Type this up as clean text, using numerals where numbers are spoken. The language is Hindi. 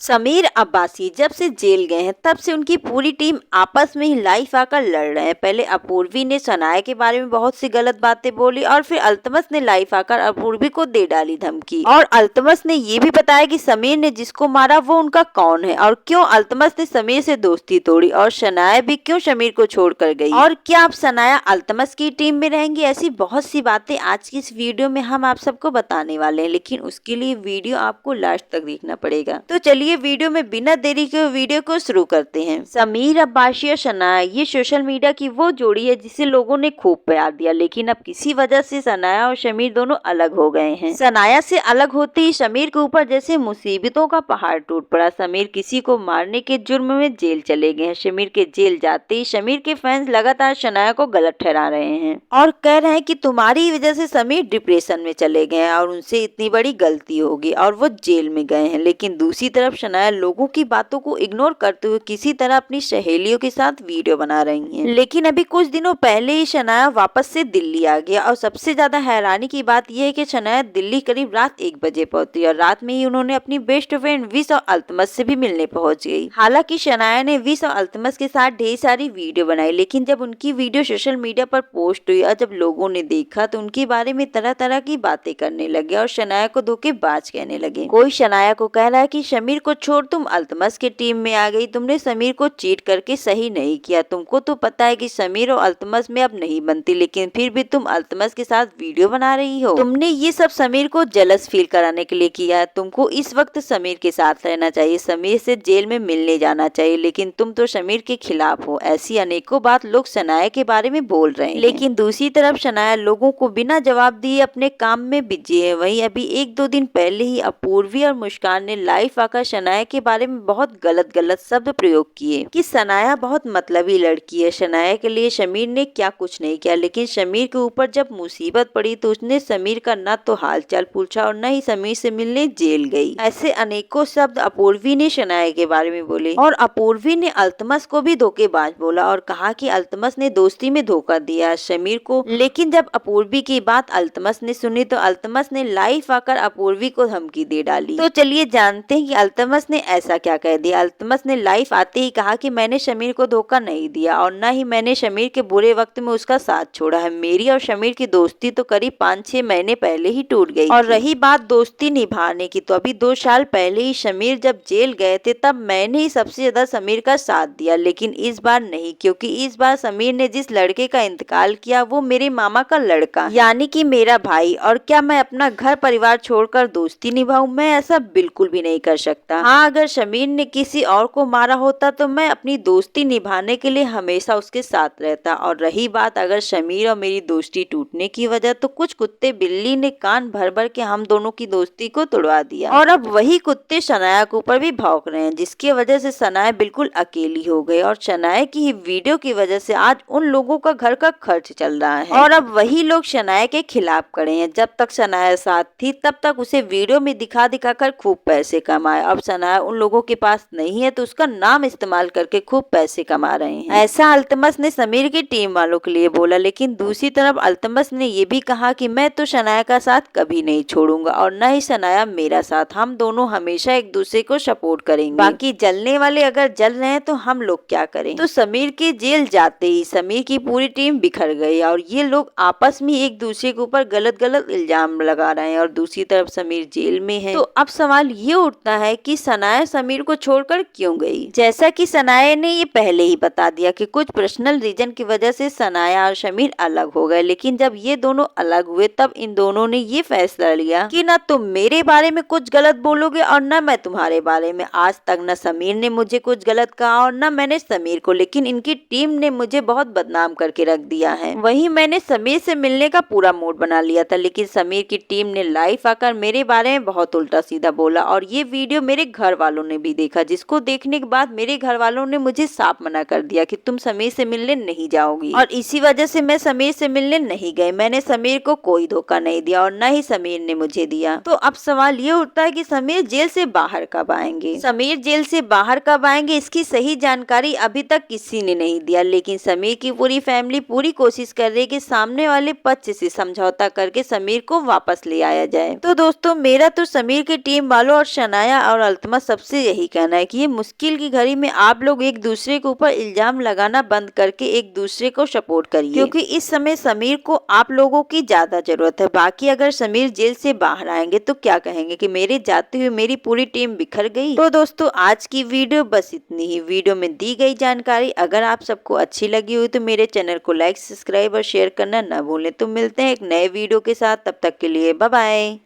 समीर अब्बासी जब से जेल गए हैं तब से उनकी पूरी टीम आपस में ही लाइफ आकर लड़ रहे हैं। पहले अपूर्वी ने सनाया के बारे में बहुत सी गलत बातें बोली और फिर अल्तमस ने लाइफ आकर अपूर्वी को दे डाली धमकी। और अल्तमस ने ये भी बताया कि समीर ने जिसको मारा वो उनका कौन है और क्यों अल्तमस ने समीर से दोस्ती तोड़ी और सनाया भी क्यों समीर को छोड़कर गई और क्या अब सनाया अल्तमस की टीम में रहेंगी। ऐसी बहुत सी बातें आज की इस वीडियो में हम आप सबको बताने वाले हैं, लेकिन उसके लिए वीडियो आपको लास्ट तक देखना पड़ेगा। तो चलिए वीडियो में बिना देरी के वीडियो को शुरू करते हैं। समीर अब्बासी और सनाया ये सोशल मीडिया की वो जोड़ी है जिसे लोगों ने खूब प्यार दिया, लेकिन अब किसी वजह से सनाया और समीर दोनों अलग हो गए हैं। सनाया से अलग होते ही समीर के ऊपर जैसे मुसीबतों का पहाड़ टूट पड़ा। समीर किसी को मारने के जुर्म में जेल चले गए हैं। समीर के जेल जाते ही समीर के फैंस लगातार सनाया को गलत ठहरा रहे हैं और कह रहे हैं कि तुम्हारी वजह से समीर डिप्रेशन में चले गए हैं और उनसे इतनी बड़ी गलती होगी और वो जेल में गए हैं। लेकिन दूसरी तरफ सनाया लोगों की बातों को इग्नोर करते हुए किसी तरह अपनी सहेलियों के साथ वीडियो बना रही हैं। लेकिन अभी कुछ दिनों पहले ही सनाया वापस से दिल्ली आ गया और सबसे ज्यादा हैरानी की बात यह है कि सनाया दिल्ली करीब रात 1 बजे पहुंची और रात में ही उन्होंने अपनी बेस्ट फ्रेंड विश और अल्तमस से भी मिलने पहुंच गई। हालांकि सनाया ने विश और अल्तमस के साथ ढेर सारी वीडियो बनाई, लेकिन जब उनकी वीडियो सोशल मीडिया पर पोस्ट हुई और जब लोगों ने देखा तो उनके बारे में तरह तरह की बातें करने लगे और सनाया को धोखेबाज कहने लगे। कोई सनाया को कह रहा है कि समीर को छोड़ तुम अल्तमस की टीम में आ गई, तुमने समीर को चीट करके सही नहीं किया, तुमको तो पता है कि समीर और अल्तमस में अब नहीं बनती, लेकिन फिर भी तुम अल्तमस के साथ वीडियो बना रही हो। तुमने ये सब समीर को जेलस फील कराने के लिए किया है। तुमको इस वक्त समीर के साथ रहना चाहिए, समीर से जेल में मिलने जाना चाहिए, लेकिन तुम तो समीर के खिलाफ हो। ऐसी अनेकों बात लोग सनाया के बारे में बोल रहे हैं। लेकिन दूसरी तरफ सनाया लोगों को बिना जवाब दिए अपने काम में बिजी है। वहीं अभी 1-2 दिन पहले ही अपूर्वी और मुस्कान ने लाइव आकर सनाया के बारे में बहुत गलत शब्द प्रयोग किए कि सनाया बहुत मतलबी लड़की है, सनाया के लिए समीर ने क्या कुछ नहीं किया। लेकिन समीर के ऊपर जब मुसीबत पड़ी तो उसने समीर का न तो हालचाल पूछा और न ही समीर से मिलने जेल गई। ऐसे अनेकों शब्द अपूर्वी ने सनाया के बारे में बोले और अपूर्वी ने अल्तमस को भी धोखेबाज बोला और कहा कि अल्तमस ने दोस्ती में धोखा दिया समीर को। लेकिन जब अपूर्वी की बात अल्तमस ने सुनी तो अल्तमस ने लाइव आकर अपूर्वी को धमकी दे डाली। तो चलिए जानते हैं कि अल्तमस ने ऐसा क्या कह दिया। अल्तमस ने लाइव आते ही कहा कि मैंने समीर को धोखा नहीं दिया और न ही मैंने समीर के बुरे वक्त में उसका साथ छोड़ा है। मेरी और समीर की दोस्ती तो करीब 5-6 महीने पहले ही टूट गई और रही बात दोस्ती निभाने की तो अभी 2 साल पहले ही समीर जब जेल गए थे तब मैंने ही सबसे ज्यादा समीर का साथ दिया, लेकिन इस बार नहीं, क्योंकि इस बार समीर ने जिस लड़के का इंतकाल किया वो मेरे मामा का लड़का यानी कि मेरा भाई। और क्या मैं अपना घर परिवार छोड़कर दोस्ती निभाऊं? मैं ऐसा बिल्कुल भी नहीं कर सकता। हाँ, अगर समीर ने किसी और को मारा होता तो मैं अपनी दोस्ती निभाने के लिए हमेशा उसके साथ रहता। और रही बात अगर समीर और मेरी दोस्ती टूटने की वजह, तो कुछ कुत्ते बिल्ली ने कान भर भर के हम दोनों की दोस्ती को तोड़वा दिया और अब वही कुत्ते सनाया के ऊपर भी भौंक रहे हैं, जिसकी वजह से सनाया बिल्कुल अकेली हो गई और सनाया की ही वीडियो की वजह से आज उन लोगों का घर का खर्च चल रहा है और अब वही लोग सनाया के खिलाफ खड़े हैं। जब तक सनाया साथ थी तब तक उसे वीडियो में दिखा कर खूब पैसे कमाए। अब सनाया उन लोगों के पास नहीं है तो उसका नाम इस्तेमाल करके खूब पैसे कमा रहे हैं। ऐसा अल्तमस ने समीर की टीम वालों के लिए बोला। लेकिन दूसरी तरफ अल्तमस ने ये भी कहा कि मैं तो सनाया का साथ कभी नहीं छोड़ूंगा और न ही सनाया मेरा साथ, हम दोनों हमेशा एक दूसरे को सपोर्ट करेंगे। बाकी जलने वाले अगर जल रहे हैं तो हम लोग क्या करें। तो समीर के जेल जाते ही समीर की पूरी टीम बिखर गई और ये लोग आपस में एक दूसरे के ऊपर गलत इल्जाम लगा रहे हैं और दूसरी तरफ समीर जेल में है। तो अब सवाल ये उठता है कि सनाया समीर को छोड़कर क्यों गई। जैसा कि सनाया ने ये पहले ही बता दिया कि कुछ पर्सनल रीजन की वजह से सनाया और समीर अलग हो गए। लेकिन जब ये दोनों अलग हुए तब इन दोनों ने ये फैसला लिया कि ना तुम मेरे बारे में कुछ गलत बोलोगे और न मैं तुम्हारे बारे में। आज तक न समीर ने मुझे कुछ गलत कहा और न मैंने समीर को, लेकिन इनकी टीम ने मुझे बहुत बदनाम करके रख दिया है। वहीं मैंने समीर से मिलने का पूरा मूड बना लिया था, लेकिन समीर की टीम ने लाइव आकर मेरे बारे में बहुत उल्टा सीधा बोला और ये वीडियो मेरे घर वालों ने भी देखा, जिसको देखने के बाद मेरे घर वालों ने मुझे साफ मना कर दिया कि तुम समीर से मिलने नहीं जाओगी और इसी वजह से मैं समीर से मिलने नहीं गई। मैंने समीर को कोई धोखा नहीं दिया और न ही समीर ने मुझे दिया। तो अब सवाल ये उठता है कि समीर जेल से बाहर कब आएंगे। समीर जेल से बाहर कब आएंगे इसकी सही जानकारी अभी तक किसी ने नहीं दिया, लेकिन समीर की पूरी फैमिली पूरी कोशिश कर रही है कि सामने वाले पक्ष से समझौता करके समीर को वापस ले आया जाए। तो दोस्तों मेरा तो समीर की टीम वालों और सनाया और अल्तमस सबसे यही कहना है कि ये मुश्किल की घड़ी में आप लोग एक दूसरे के ऊपर इल्जाम लगाना बंद करके एक दूसरे को सपोर्ट करिए, क्योंकि इस समय समीर को आप लोगों की ज्यादा जरूरत है। बाकी अगर समीर जेल से बाहर आएंगे तो क्या कहेंगे कि मेरे जाते हुए मेरी पूरी टीम बिखर गई। तो दोस्तों आज की वीडियो बस इतनी ही। वीडियो में दी गई जानकारी अगर आप सबको अच्छी लगी हुई तो मेरे चैनल को लाइक, सब्सक्राइब और शेयर करना न भूलें। तो मिलते हैं एक नए वीडियो के साथ, तब तक के लिए बाय बाय।